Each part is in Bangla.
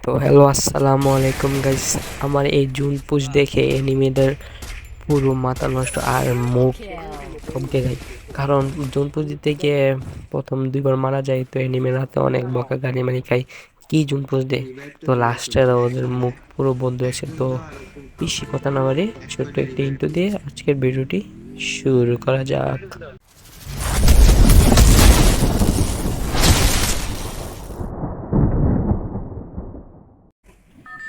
তো হ্যালো আসসালামু আলাইকুম গাইস। আমার এই জুন পুশ দেখে এনিমেদের পুরো মাথা নষ্ট আর মুখ থমকে যায়। কারণ জুন পুশ দিতে গিয়ে প্রথম দুইবার মারা যায়, তো এনিমের হাতে অনেক বকা গানি মানি খাই। কি জুন পুশ দে, তো লাস্টের ওদের মুখ পুরো বন্ধ হয়েছে। তো বেশি কথা না বাড়ি ছোট্ট একটি ইন্টু দিয়ে আজকের ভিডিওটি শুরু করা যাক।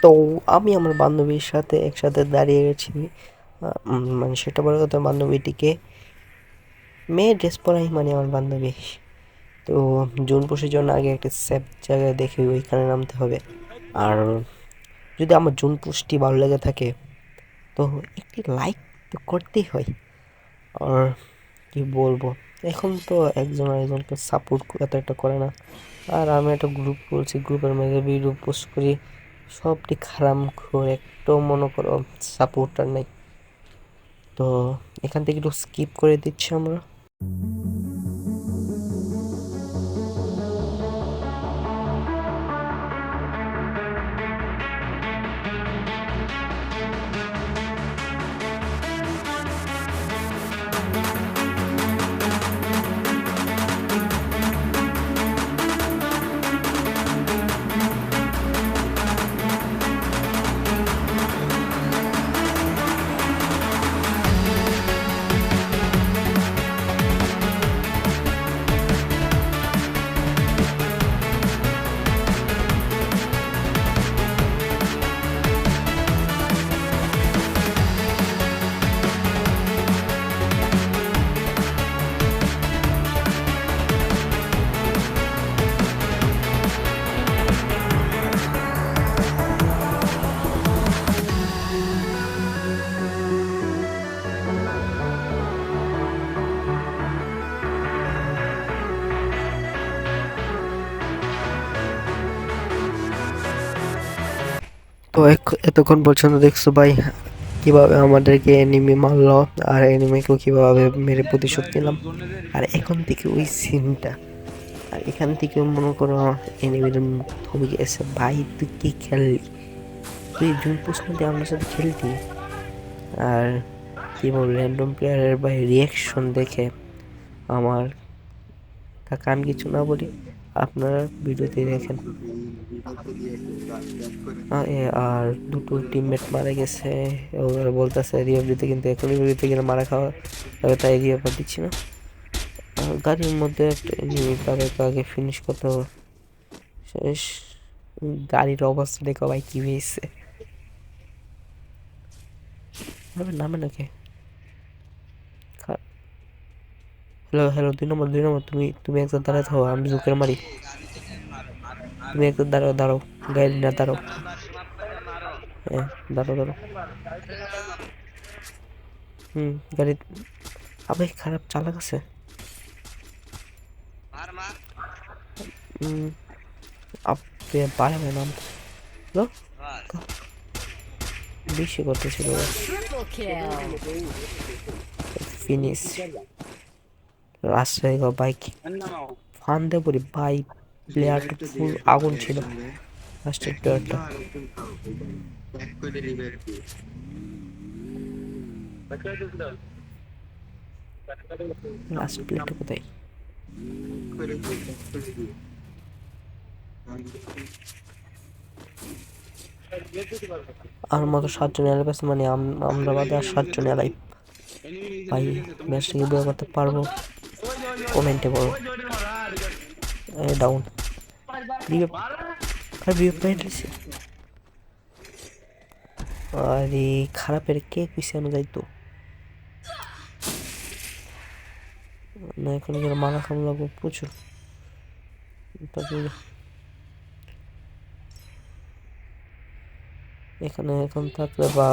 তো আমি আমার বান্ধবীর সাথে একসাথে দাঁড়িয়ে গেছি। মানে সেটা বড় কথা, বান্ধবীটিকে মেয়ে ড্রেস পরাই মানে আমার বান্ধবী। তো জুন পুশের জন্য আগে একটা সেফ জায়গায় দেখে ওইখানে নামতে হবে। আর যদি আমার জুন পুশটি ভালো লেগে থাকে তো একটি লাইক তো করতেই হয়। আর কি বলবো, এখন তো একজন আরেকজনকে সাপোর্ট এত একটা করে না। আর আমি একটা গ্রুপ করছি, গ্রুপের মধ্যে ভিডিও পোস্ট করি, সবটি খারাপ করে একটু মনে করো সাপোর্টার নেই। তো এখান থেকে একটু স্কিপ করে দিচ্ছি আমরা। তো এতক্ষণ পর্যন্ত দেখছো ভাই কিভাবে আমাদেরকে এনিমি মারলো, আর এনিমিকেও কিভাবে মেরে প্রতিশোধ নিলাম। আর এখন থেকে ওই সিনটা, আর এখান থেকে মনে করো এনিমির মুখ থমকে গেছে। ভাই তুই কি খেললি, তুই জুন প্রশ্ন দিয়ে আমার সাথে খেলতি। আর কি বল, র্যান্ডম প্লেয়ারের ভাই রিয়াকশন দেখে আমার, কাকা আমি কিছু না বলি, আপনারা ভিডিওতে দেখেন। আর দুটো টিমমেট মারা গেছে, ওরা বলতেছে রিভাইভ দিতে, কিন্তু এখন রিভাইভ দিতে গেলে মারা খাওয়া যাবে, তাই রিভাইভ দিচ্ছি না। আর গাড়ির মধ্যে একটা এনিমি, তাদেরকে আগে ফিনিশ করতে হবে। শেষ। গাড়ির অবস্থা দেখো ভাই কি হয়েছে। নামে নাকি? হ্যালো হ্যালো, 2 নম্বর 2 নম্বর, তুমি তুমি একজন দাঁড়াতে হও, আমি জোকের মারি। তুমি একজন দাঁড়াও দাঁড়াও, গাড়ি না দাঁড়াও। হ্যাঁ, দাঁড়াও দাঁড়াও। গাড়ি আবে খারাপ চালাক আছে। আপে পারে নাম তো বেশি করতেছিল। ফিনিশ লাস্ট হয়ে গেল বাইক ফান্দে পড়ি ভাই। প্লেয়ারটা ফুল আগুন ছিল, লাস্টের প্লেয়ারটা। লাস্ট প্লেয়ারটা কোথায়? আর মতো 7 জন এলাইভ আছে, মানে আমরা বাদে আর 7 জন এলাইভ। ভাই ম্যাচটা কি বয়ে করতে পারবো? কমেন্টে বলো। ডাউন আরে খারাপের কে পিছানো যাইতো না, এখন গেলে মারা খাম লাগবো প্রচুর। এখানে এখন থাকলে বা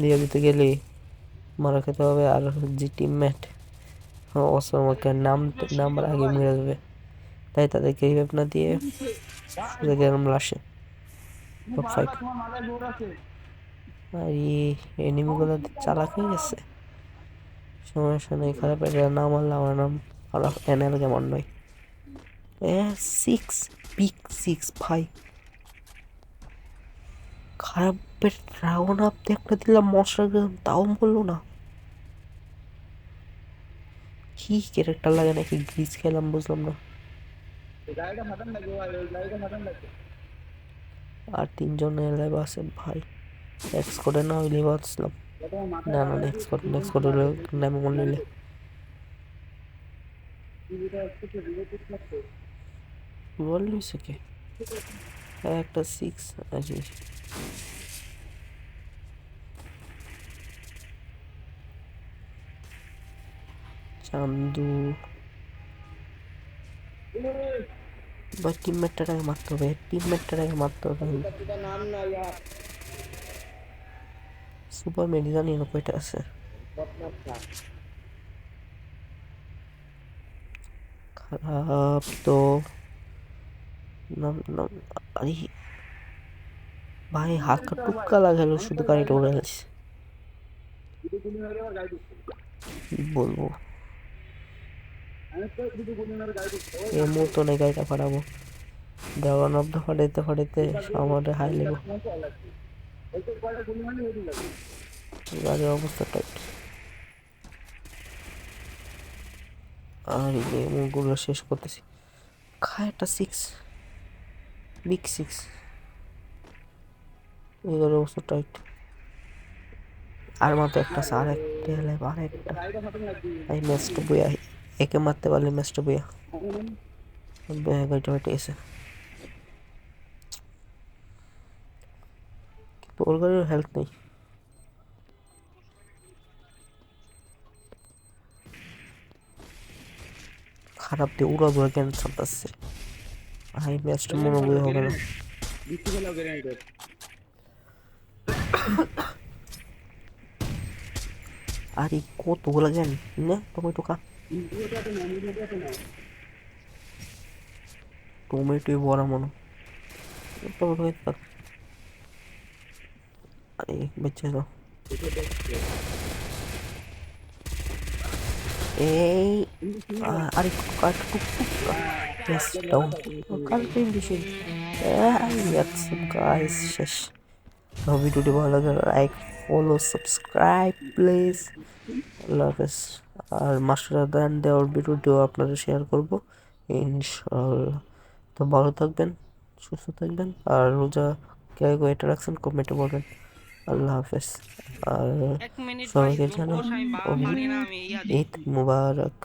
দিয়ে দিতে গেলে মারা খেতে হবে। আর যে টিমমেট অসমকে নাম্বার আগে মেরে দেবে, তাই তাদেরকে রিভাইভ না দিয়ে সোজা গেলাম লাশে। টপ 5। আর এই এনিমিগুলো চালাক হয়ে গেছে। সমস্যা নেই, খারাপ এটা নাম আনলে আমার নাম খারাপ এনএল কেমন নয়। 6 পিক 6 ভাই। খারাপের ড্রাগন আপতে একটা দিলাম, মশলা দিলাম, তাও বললো না। কি ক্যারেক্টার লাগে নাকি গ্রিজ খেলাম বুঝলাম না। আর তিনজন লাইভ আছে ভাই, এক্স করে না হইলে বাঁচলাম। না না, নেক্সট করে হলে নামে মন নিলে বল লইছে কে? একটা 6 আজি চান্দু ভাই, টিমমেটটাকে মারতে হবে, টিমমেটটাকে মারতে হবে। সুপার মেডি জানি না কয়টা আছে। খারাপ তো নাম নাম আরে ভাই, হালকা টুক্কা লাগালো শুধু গাড়িটা উড়ে গেছে। কি বলবো, এই মুহূর্তে নেই গাড়িটা ফাটাবো। দেওয়ান অব্দ ফাটাইতে ফাটাইতে আমাদের হাই লেগো, গাড়ির অবস্থা টাইট। আর এই মুখগুলো শেষ করতেছি। খায় একটা 6, বিগ 6, এই গাড়ির অবস্থা টাইট। আর মাত্র একটা আছে, আর একটা এলে আর একটা। এই ম্যাচটা বইয়া, একে মারতে পারলে ম্যাচটা বইয়া গাড়িটা হেঁটে গেছে। তোর গাড়ির হেল্প নেই। খারাপ দিয়ে উড়া ধরে কেন ছাড়তেছে। এই ম্যাচটা মনে বই হবে না। আরে কতগুলা জ্ঞান না টমেটো খা, টমেটোই বড়া মনে। টমেটো খেতে থাক। আরে বেঁচে যাও। এই আরে কাট টুক টুক yes down কালকেই বেশি গাইস শেষ। ভিডিওটি ভালো লাগে লাইক ফলো সাবস্ক্রাইব প্লিজ। আল্লাহ হাফেজ। আর মাস্টার দান দেওয়ার ভিডিওটিও আপনারা শেয়ার করবো ইনশাল্লাহ। তো ভালো থাকবেন, সুস্থ থাকবেন, আর রোজা কে এটা রাখছেন কমেন্টে বলবেন। আল্লাহ হাফেজ। আর সবাইকে জানাই ঈদ মুবারক।